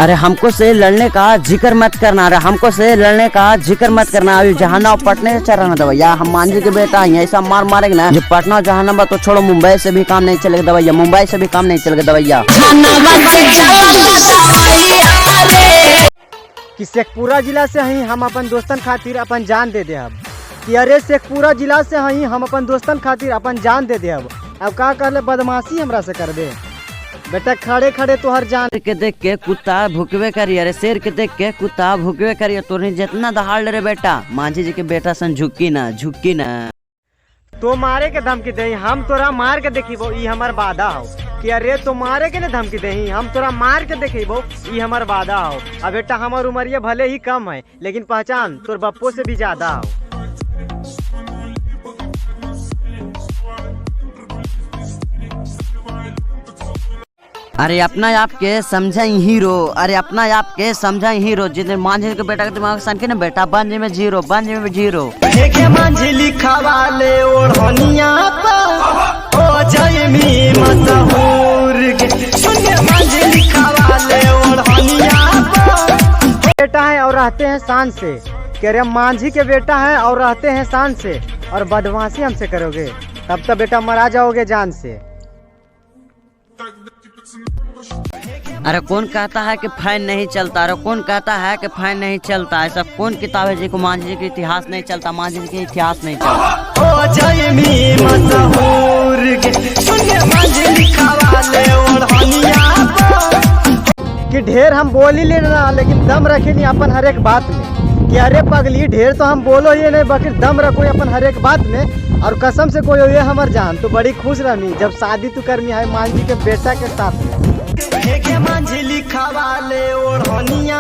अरे हमको से लड़ने का जिक्र मत करना, अरे हमको से लड़ने का जिक्र मत करना। अभी जहानाबाद पटने से चल रहा दवैया, हम मांझी के बेटा हैं, ऐसा मार मारेंगे ना जो पटना जहानाबाद तो छोड़ो, मुंबई से भी काम नहीं चलेगा दवैया, मुंबई से भी काम नहीं चलेगा दवैया। कि शेखपुरा जिला से ही हम अपन दोस्तन खातिर अपन जान दे दे अब, कि अरे शेखपुरा जिला से ही हम अपन दोस्तन खातिर अपन जान दे दे अब का कर ले बदमाशी हमरा से कर दे बेटा, खड़े खड़े तो हर जान के देख के कुत्ता भूकवे करी, अरे शेर के देख के कुत्ता भूकवे करी, तोरे जितना दहाड़ रे बेटा मांझी जी के बेटा सन झुकी ना तो मारे के धमकी दे, हम तोरा मार के देखिबो ई हमर वादा हो। कि अरे तो मारे के ने धमकी दे, हम तोरा मार के देखिबो ई हमर वादा हो। अब बेटा हमर उमरिया भले ही कम है लेकिन पहचान तोर बप्पो से भी ज्यादा हो। अरे अपना आप के समझा हीरो, अरे अपना आप के समझा हीरो, जितने मांझी के बेटा के दिमाग सन के ना बेटा बन में जीरो, बन में जीरो। के मांझी लिखा वाले ओढ़निया पर ओ जयमी मशहूर के, सुन के मांझी लिखा वाले ओढ़निया पर बेटा है और रहते हैं शान से। कह रहे मांझी के बेटा है और रहते हैं शान से, और बदमाशी हमसे करोगे तब तो बेटा मरा जाओगे जान से। अरे कौन कहता है कि फैन नहीं चलता, अरे कौन कहता है कि फैन नहीं चलता, ऐसा कौन किताब है जिसको मांझी जी का इतिहास नहीं चलता, मांझी जी का इतिहास नहीं चलता। ओ जयमी मशहूर के, सुन के मांझी लिखा वाले ओढ़निया पर। कि ढेर हम बोल ही लेना लेकिन दम रखे नहीं अपन हर एक बात में। कि अरे पगली ढेर तो हम बोलो ये नहीं बाकी दम रखो अपन हर एक बात में, और कसम से कोई ये हमर जान तो बड़ी खुश रही जब शादी तू करनी है मांझी के बेटा के साथ में। मांझी लिखा वाले ओढ़निया